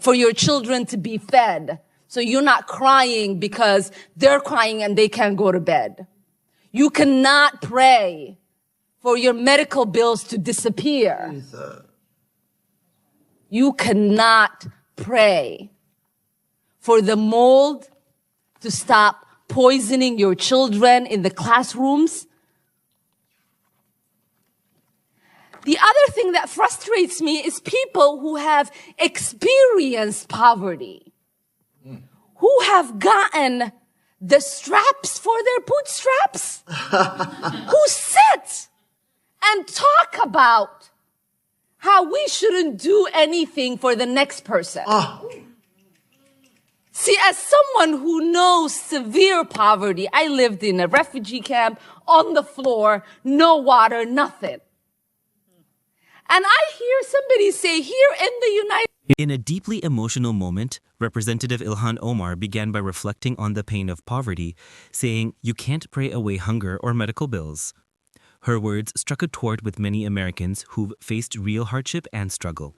for your children to be fed. So you're not crying because they're crying and they can't go to bed. You cannot pray for your medical bills to disappear. You cannot pray for the mold to stop poisoning your children in the classrooms. The other thing that frustrates me is people who have experienced poverty, who have gotten the straps for their bootstraps, who sit and talk about how we shouldn't do anything for the next person. See, as someone who knows severe poverty, I lived in a refugee camp on the floor, no water, nothing. And I hear somebody say here in the United States. In a deeply emotional moment, Representative Ilhan Omar began by reflecting on the pain of poverty, saying, "You can't pray away hunger or medical bills." Her words struck a chord with many Americans who've faced real hardship and struggle.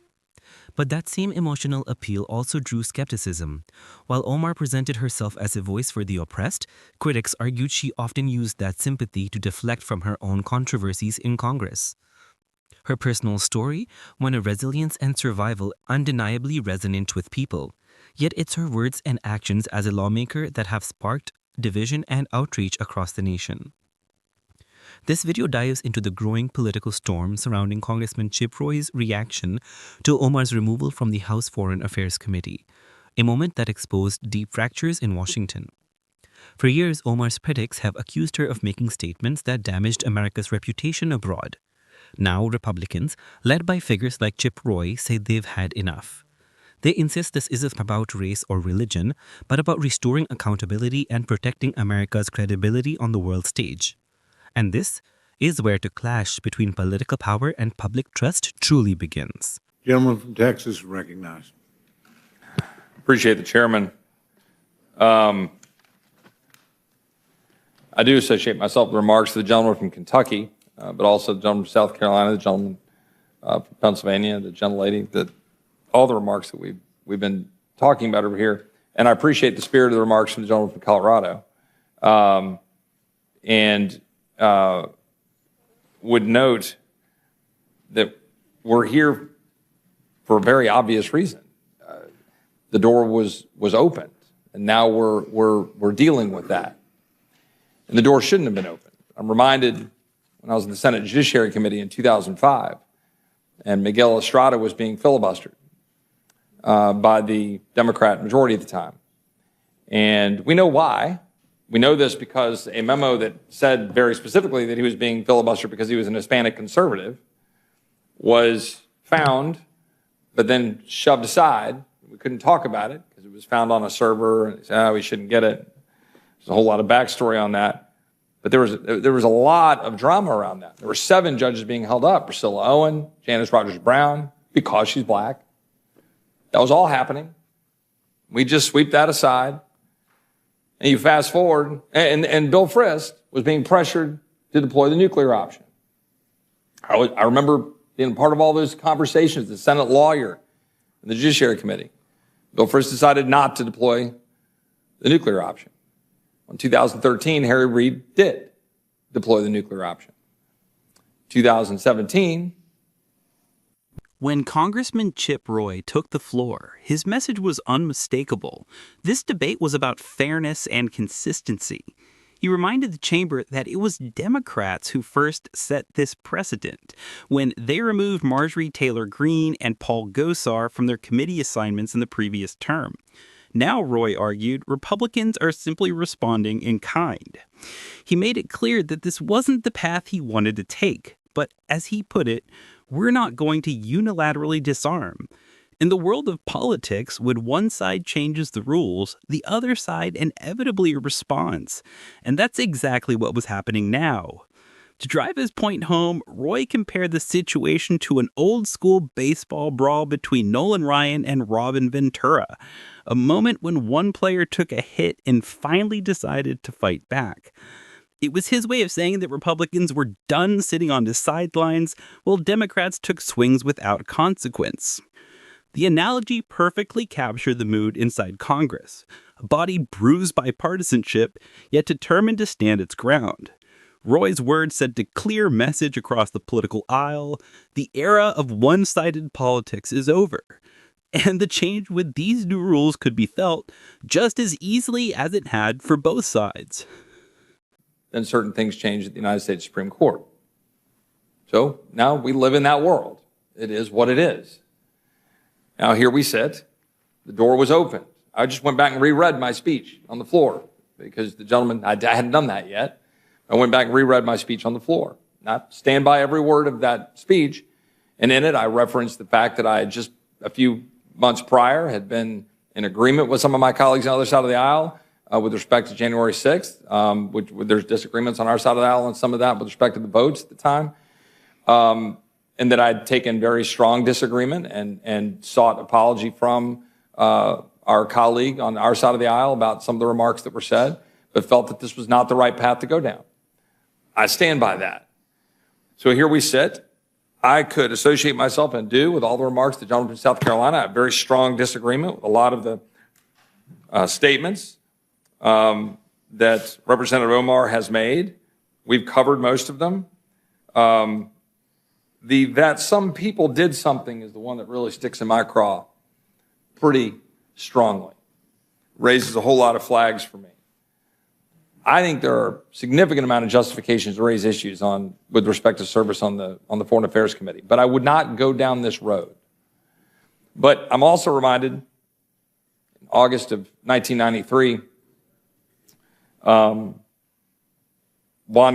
But that same emotional appeal also drew skepticism. While Omar presented herself as a voice for the oppressed, critics argued she often used that sympathy to deflect from her own controversies in Congress. Her personal story won a resilience and survival undeniably resonant with people. Yet it's her words and actions as a lawmaker that have sparked division and outrage across the nation. This video dives into the growing political storm surrounding Congressman Chip Roy's reaction to Omar's removal from the House Foreign Affairs Committee, a moment that exposed deep fractures in Washington. For years, Omar's critics have accused her of making statements that damaged America's reputation abroad. Now, Republicans, led by figures like Chip Roy, say they've had enough. They insist this isn't about race or religion, but about restoring accountability and protecting America's credibility on the world stage. And this is where the clash between political power and public trust truly begins. Gentleman from Texas recognized. Appreciate the chairman. I do associate myself with the remarks of the gentleman from Kentucky, but also the gentleman from South Carolina, the gentleman from Pennsylvania, the gentlelady, all the remarks that we've been talking about over here. And I appreciate the spirit of the remarks from the gentleman from Colorado. Would note that we're here for a very obvious reason. The door was opened, and now we're dealing with that. And the door shouldn't have been opened. I'm reminded when I was in the Senate Judiciary Committee in 2005, and Miguel Estrada was being filibustered by the Democrat majority at the time. And we know why. We know this because a memo that said very specifically that he was being filibustered because he was an Hispanic conservative was found, but then shoved aside. We couldn't talk about it because it was found on a server, and they said, we shouldn't get it. There's a whole lot of backstory on that. But there was a lot of drama around that. There were 7 judges being held up: Priscilla Owen, Janice Rogers Brown, because she's black. That was all happening. We just sweep that aside. And you fast forward, and Bill Frist was being pressured to deploy the nuclear option. I remember being a part of all those conversations, the Senate lawyer and the Judiciary Committee. Bill Frist decided not to deploy the nuclear option. In 2013, Harry Reid did deploy the nuclear option. 2017, when Congressman Chip Roy took the floor, his message was unmistakable. This debate was about fairness and consistency. He reminded the chamber that it was Democrats who first set this precedent when they removed Marjorie Taylor Greene and Paul Gosar from their committee assignments in the previous term. Now, Roy argued, Republicans are simply responding in kind. He made it clear that this wasn't the path he wanted to take, but as he put it, we're not going to unilaterally disarm. In the world of politics, when one side changes the rules, the other side inevitably responds. And that's exactly what was happening now. To drive his point home, Roy compared the situation to an old-school baseball brawl between Nolan Ryan and Robin Ventura, a moment when one player took a hit and finally decided to fight back. It was his way of saying that Republicans were done sitting on the sidelines while Democrats took swings without consequence. The analogy perfectly captured the mood inside Congress, a body bruised by partisanship, yet determined to stand its ground. Roy's words sent a clear message across the political aisle: the era of one-sided politics is over. And the change with these new rules could be felt just as easily as it had for both sides. Then certain things changed at the United States Supreme Court. So now we live in that world. It is what it is. Now here we sit. The door was open. I just went back and reread my speech on the floor because the gentleman, I hadn't done that yet. I went back and reread my speech on the floor. Not stand by every word of that speech. And in it, I referenced the fact that I had just a few months prior had been in agreement with some of my colleagues on the other side of the aisle with respect to January 6th, which there's disagreements on our side of the aisle on some of that with respect to the votes at the time. And that I'd taken very strong disagreement and sought apology from our colleague on our side of the aisle about some of the remarks that were said, but felt that this was not the right path to go down. I stand by that. So here we sit. I could associate myself and do with all the remarks that gentleman from South Carolina. I have very strong disagreement with a lot of the statements that Representative Omar has made. We've covered most of them. That some people did something is the one that really sticks in my craw pretty strongly. Raises a whole lot of flags for me. I think there are significant amount of justifications to raise issues with respect to service on the Foreign Affairs Committee, but I would not go down this road. But I'm also reminded, in August of 1993, Juan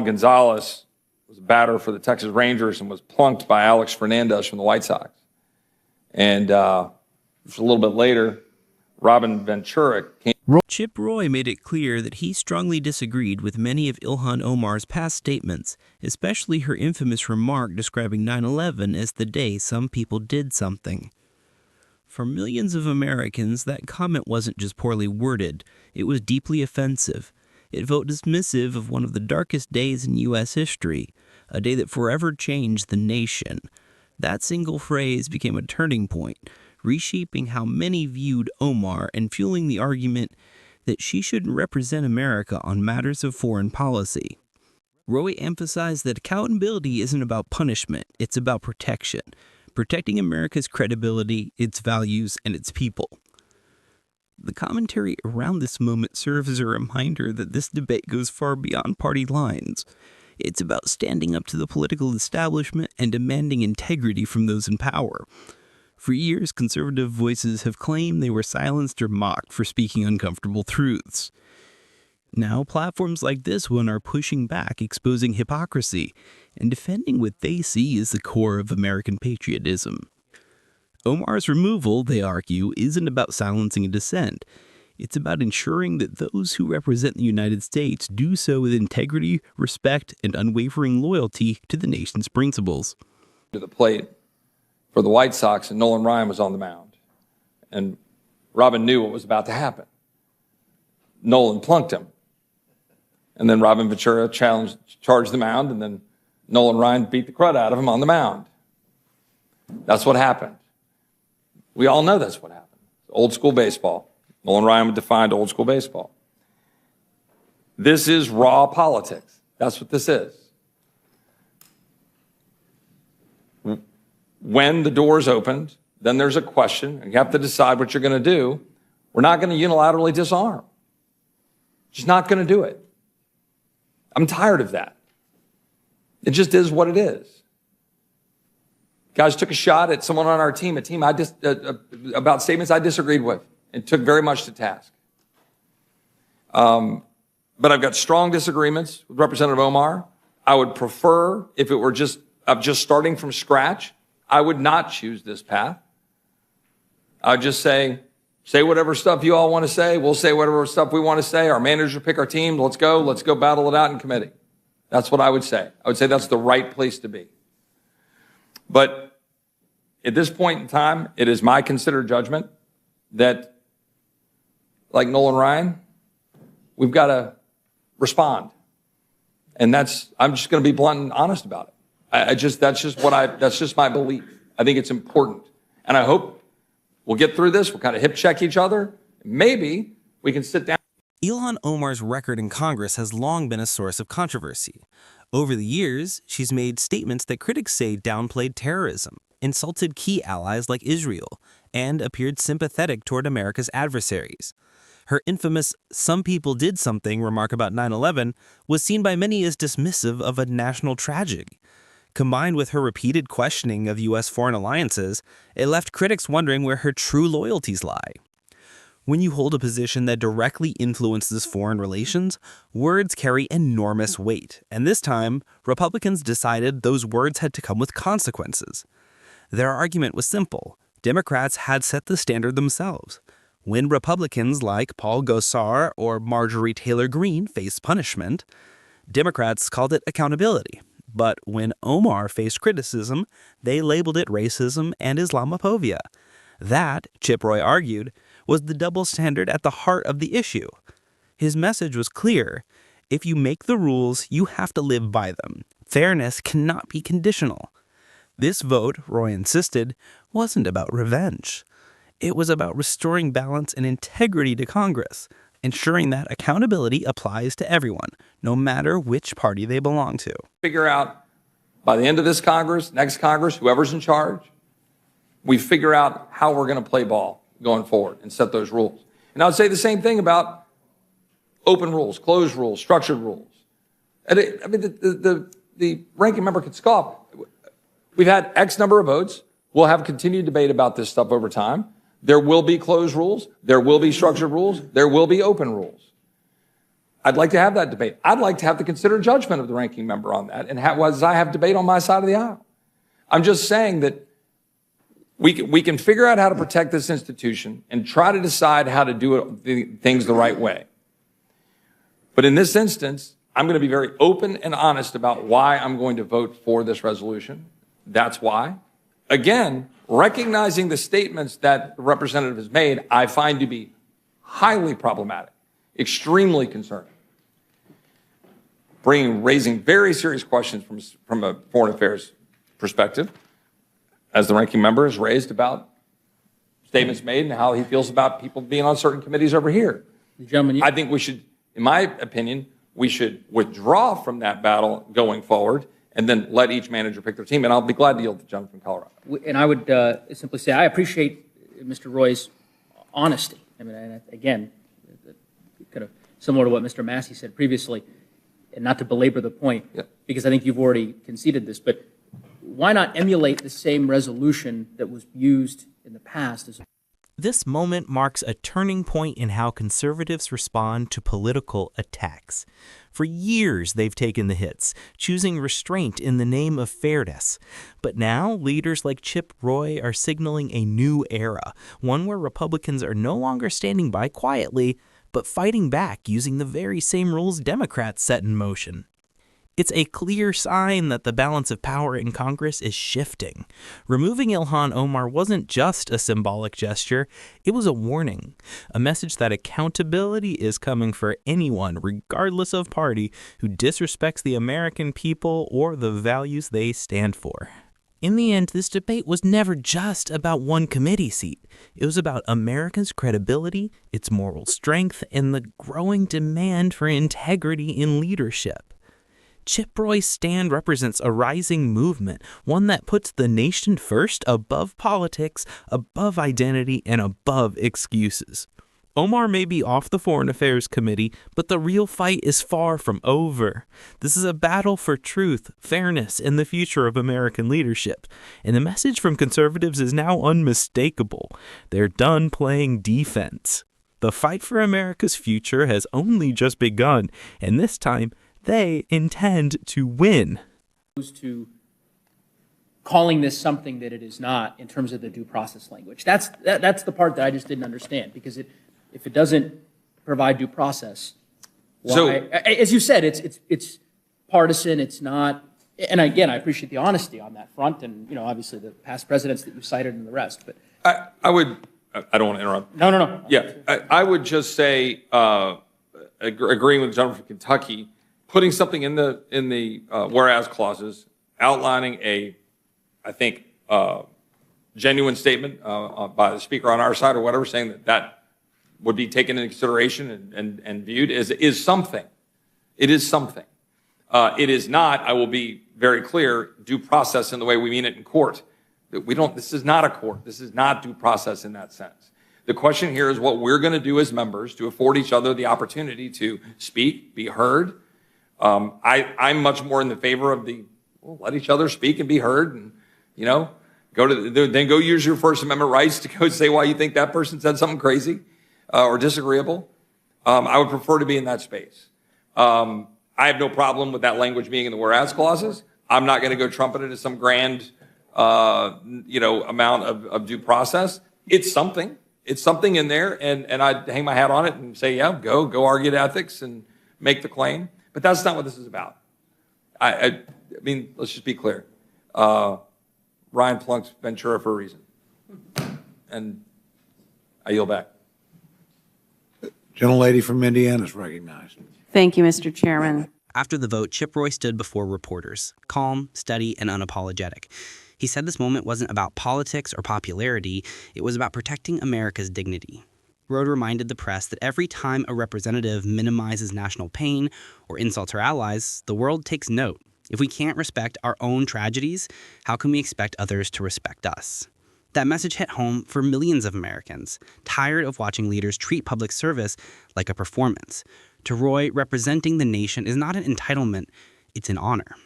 Gonzalez was a batter for the Texas Rangers and was plunked by Alex Fernandez from the White Sox. And just a little bit later, Robin Ventura came. Chip Roy made it clear that he strongly disagreed with many of Ilhan Omar's past statements, especially her infamous remark describing 9/11 as the day some people did something. For millions of Americans, that comment wasn't just poorly worded, it was deeply offensive. It felt dismissive of one of the darkest days in U.S. history, a day that forever changed the nation. That single phrase became a turning point, reshaping how many viewed Omar and fueling the argument that she shouldn't represent America on matters of foreign policy. Roy emphasized that accountability isn't about punishment, it's about protection, protecting America's credibility, its values, and its people. The commentary around this moment serves as a reminder that this debate goes far beyond party lines. It's about standing up to the political establishment and demanding integrity from those in power. For years, conservative voices have claimed they were silenced or mocked for speaking uncomfortable truths. Now, platforms like this one are pushing back, exposing hypocrisy, and defending what they see as the core of American patriotism. Omar's removal, they argue, isn't about silencing a dissent. It's about ensuring that those who represent the United States do so with integrity, respect, and unwavering loyalty to the nation's principles. To the plate for the White Sox, and Nolan Ryan was on the mound. And Robin knew what was about to happen. Nolan plunked him. And then Robin Ventura charged the mound, and then Nolan Ryan beat the crud out of him on the mound. That's what happened. We all know that's what happened. Old school baseball. Nolan Ryan defined old school baseball. This is raw politics. That's what this is. When the doors opened, then there's a question, and you have to decide what you're going to do. We're not going to unilaterally disarm. Just not going to do it. I'm tired of that. It just is what it is. Guys took a shot at someone on our team, about statements I disagreed with, and took very much to task. But I've got strong disagreements with Representative Omar. I would prefer, if it were just starting from scratch, I would not choose this path. I'd just say whatever stuff you all want to say. We'll say whatever stuff we want to say. Our manager pick our team. Let's go battle it out in committee. That's what I would say. I would say that's the right place to be. But at this point in time, it is my considered judgment that, like Nolan Ryan, we've got to respond. And I'm just going to be blunt and honest about it. That's just my belief. I think it's important. And I hope We'll get through this. We'll kind of hip check each other. Maybe we can sit down. Ilhan Omar's record in Congress has long been a source of controversy. Over the years, she's made statements that critics say downplayed terrorism, insulted key allies like Israel, and appeared sympathetic toward America's adversaries. Her infamous "some people did something" remark about 9/11 was seen by many as dismissive of a national tragedy. Combined with her repeated questioning of U.S. foreign alliances, it left critics wondering where her true loyalties lie. When you hold a position that directly influences foreign relations, words carry enormous weight, and this time, Republicans decided those words had to come with consequences. Their argument was simple. Democrats had set the standard themselves. When Republicans like Paul Gosar or Marjorie Taylor Greene faced punishment, Democrats called it accountability. But when Omar faced criticism, they labeled it racism and Islamophobia. That, Chip Roy argued, was the double standard at the heart of the issue. His message was clear. If you make the rules, you have to live by them. Fairness cannot be conditional. This vote, Roy insisted, wasn't about revenge. It was about restoring balance and integrity to Congress, ensuring that accountability applies to everyone, no matter which party they belong to. Figure out by the end of this Congress, next Congress, whoever's in charge, we figure out how we're going to play ball going forward and set those rules. And I would say the same thing about open rules, closed rules, structured rules. And the ranking member could scoff. We've had X number of votes. We'll have continued debate about this stuff over time. There will be closed rules. There will be structured rules. There will be open rules. I'd like to have that debate. I'd like to have the considered judgment of the ranking member on that, and as I have debate on my side of the aisle. I'm just saying that we can figure out how to protect this institution and try to decide how to do things the right way. But in this instance, I'm going to be very open and honest about why I'm going to vote for this resolution. That's why. Again, recognizing the statements that the representative has made, I find to be highly problematic, extremely concerning, raising very serious questions from a foreign affairs perspective, as the ranking member has raised about statements made and how he feels about people being on certain committees over here. Gentlemen, I think we should, in my opinion, we should withdraw from that battle going forward and then let each manager pick their team. And I'll be glad to yield to the gentleman from Colorado. And I would simply say I appreciate Mr. Roy's honesty. I mean, and again, kind of similar to what Mr. Massey said previously, and not to belabor the point, because I think you've already conceded this, but why not emulate the same resolution that was used in the past? This moment marks a turning point in how conservatives respond to political attacks. For years, they've taken the hits, choosing restraint in the name of fairness. But now, leaders like Chip Roy are signaling a new era, one where Republicans are no longer standing by quietly, but fighting back using the very same rules Democrats set in motion. It's a clear sign that the balance of power in Congress is shifting. Removing Ilhan Omar wasn't just a symbolic gesture, it was a warning, a message that accountability is coming for anyone, regardless of party, who disrespects the American people or the values they stand for. In the end, this debate was never just about one committee seat. It was about America's credibility, its moral strength, and the growing demand for integrity in leadership. Chip Roy's stand represents a rising movement, one that puts the nation first, above politics, above identity, and above excuses. Omar may be off the Foreign Affairs Committee, but the real fight is far from over. This is a battle for truth, fairness, and the future of American leadership. And the message from conservatives is now unmistakable. They're done playing defense. The fight for America's future has only just begun, and this time, they intend to win. To calling this something that it is not in terms of the due process language. That's the part that I just didn't understand, because if it doesn't provide due process, why? So, as you said, it's partisan. It's not. And again, I appreciate the honesty on that front, and obviously the past presidents that you cited and the rest. But I would. I don't want to interrupt. No. Yeah, I would just say, agreeing with the gentleman from Kentucky, putting something in the whereas clauses, outlining a genuine statement by the speaker on our side or whatever, saying that would be taken into consideration and viewed is something. It is something. It is not, I will be very clear, due process in the way we mean it in court. This is not a court. This is not due process in that sense. The question here is what we're going to do as members to afford each other the opportunity to speak, be heard. I'm much more in the favor of let each other speak and be heard, and then go use your First Amendment rights to go say why you think that person said something crazy or disagreeable. I would prefer to be in that space. I have no problem with that language being in the whereas clauses. I'm not going to go trumpet it as some grand, amount of due process. It's something. It's something in there, and I'd hang my hat on it and say, yeah, go argue the ethics and make the claim. But that's not what this is about. I mean, let's just be clear. Ryan flunks Ventura for a reason. And I yield back. Gentlelady from Indiana is recognized. Thank you, Mr. Chairman. After the vote, Chip Roy stood before reporters, calm, steady, and unapologetic. He said this moment wasn't about politics or popularity, it was about protecting America's dignity. Roy reminded the press that every time a representative minimizes national pain or insults our allies, the world takes note. If we can't respect our own tragedies, how can we expect others to respect us? That message hit home for millions of Americans, tired of watching leaders treat public service like a performance. To Roy, representing the nation is not an entitlement, it's an honor.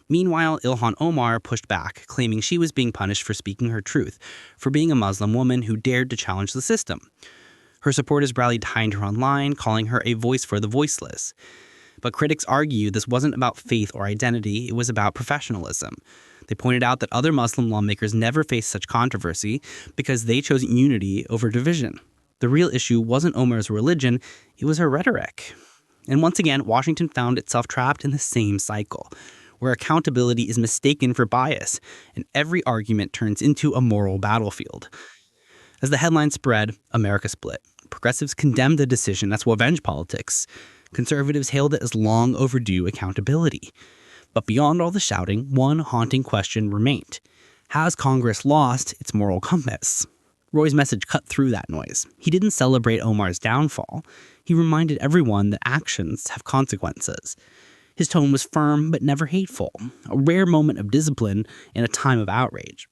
Meanwhile, Ilhan Omar pushed back, claiming she was being punished for speaking her truth, for being a Muslim woman who dared to challenge the system. Her supporters rallied behind her online, calling her a voice for the voiceless. But critics argue this wasn't about faith or identity, it was about professionalism. They pointed out that other Muslim lawmakers never faced such controversy because they chose unity over division. The real issue wasn't Omar's religion, it was her rhetoric. And once again, Washington found itself trapped in the same cycle, where accountability is mistaken for bias, and every argument turns into a moral battlefield. As the headline spread, America split. Progressives condemned the decision as revenge politics. Conservatives hailed it as long overdue accountability. But beyond all the shouting, one haunting question remained. Has Congress lost its moral compass? Roy's message cut through that noise. He didn't celebrate Omar's downfall. He reminded everyone that actions have consequences. His tone was firm but never hateful, a rare moment of discipline in a time of outrage.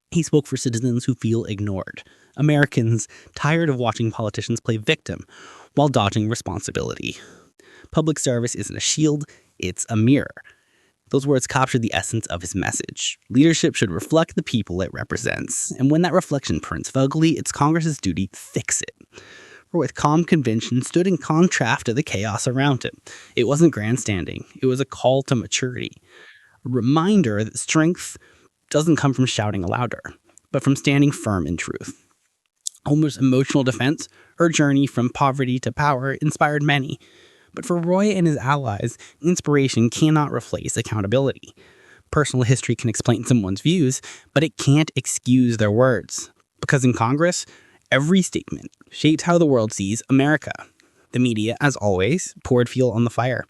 He spoke for citizens who feel ignored, Americans tired of watching politicians play victim while dodging responsibility. Public service isn't a shield, it's a mirror. Those words captured the essence of his message. Leadership should reflect the people it represents, and when that reflection prints ugly, it's Congress's duty to fix it. Roy, with calm conviction, stood in contrast to the chaos around him. It wasn't grandstanding. It was a call to maturity. A reminder that strength doesn't come from shouting louder, but from standing firm in truth. Omar's emotional defense, her journey from poverty to power, inspired many. But for Roy and his allies, inspiration cannot replace accountability. Personal history can explain someone's views, but it can't excuse their words. Because in Congress, every statement shapes how the world sees America. The media, as always, poured fuel on the fire.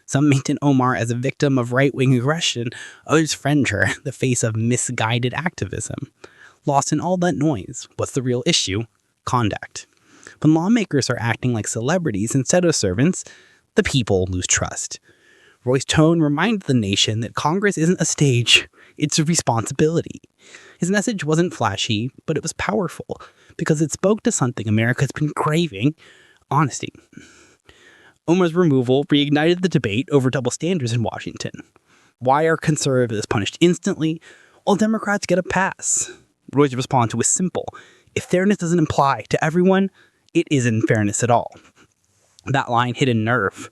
Some maintain Omar as a victim of right-wing aggression, others friend her, the face of misguided activism. Lost in all that noise, what's the real issue? Conduct. When lawmakers are acting like celebrities instead of servants, the people lose trust. Roy's tone reminded the nation that Congress isn't a stage, it's a responsibility. His message wasn't flashy, but it was powerful, because it spoke to something America's been craving: honesty. Omar's removal reignited the debate over double standards in Washington. Why are conservatives punished instantly, while Democrats get a pass? Roy's response was simple. If fairness doesn't apply to everyone, it isn't fairness at all. That line hit a nerve.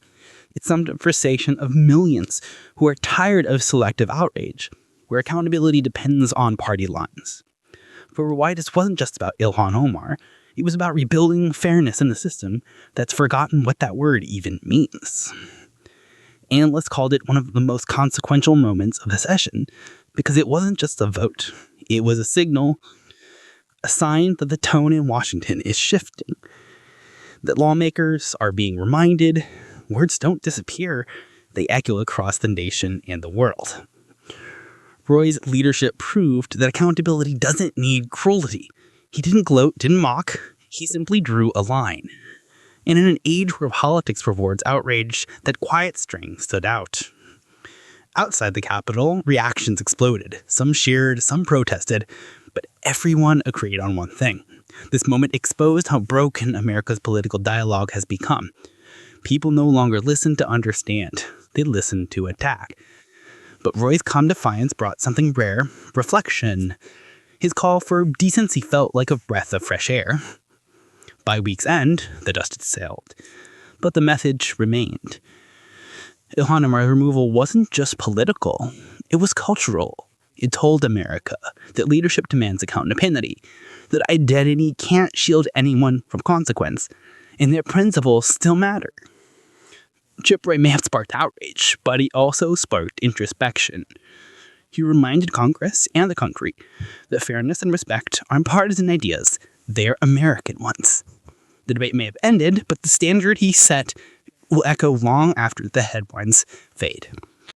It summed up a frustration of millions who are tired of selective outrage, where accountability depends on party lines. For Roy, this wasn't just about Ilhan Omar. It was about rebuilding fairness in a system that's forgotten what that word even means. Analysts called it one of the most consequential moments of the session because it wasn't just a vote. It was a signal, a sign that the tone in Washington is shifting, that lawmakers are being reminded words don't disappear, they echo across the nation and the world. Roy's leadership proved that accountability doesn't need cruelty. He didn't gloat, didn't mock. He simply drew a line. And in an age where politics rewards outrage, that quiet string stood out. Outside the Capitol, reactions exploded. Some cheered, some protested, but everyone agreed on one thing. This moment exposed how broken America's political dialogue has become. People no longer listen to understand. They listen to attack. But Roy's calm defiance brought something rare, reflection. His call for decency felt like a breath of fresh air. By week's end, the dust had settled, but the message remained. Ilhan Omar's removal wasn't just political, it was cultural. It told America that leadership demands accountability, that identity can't shield anyone from consequence, and that principles still matter. Chip Roy may have sparked outrage, but he also sparked introspection. He reminded Congress and the country that fairness and respect aren't partisan ideas, they're American ones. The debate may have ended, but the standard he set will echo long after the headlines fade.